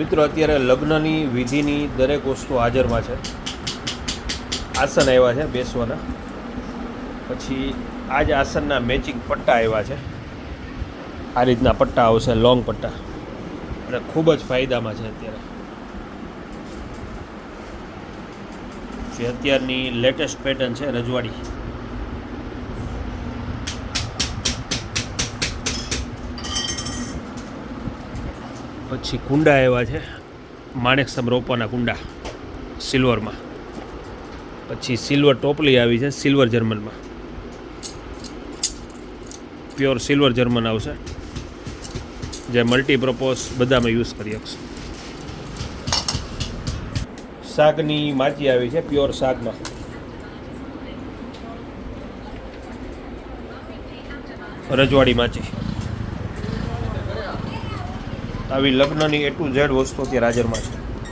મિત્રો અત્યારે લગ્નની વિધિની દરેક વસ્તુ હાજરમાં છે. આસન આવ્યા છે બેસવાના, પછી આ જ આસનના મેચિંગ પટ્ટા આવ્યા છે. આ રીતના પટ્ટા આવશે, લોંગ પટ્ટા, અને ખૂબ જ ફાયદામાં છે અત્યારે. જે અત્યારની લેટેસ્ટ પેટર્ન છે રજવાડી. પછી કુંડા આવ્યા છે, માણેકસમ રોપવાના કુંડા સિલ્વરમાં. પછી સિલ્વર ટોપલી આવી છે, સિલ્વર જર્મનમાં, પ્યોર સિલ્વર જર્મન આવશે, જે મલ્ટીપર્પઝ બધામાં યુઝ કરી શકશે. શાકની માચી આવી છે, પ્યોર શાકમાં. રજવાડી માચી આવી લગ્નની A to Z વસ્તુ અત્યારે હાજરમાં છે.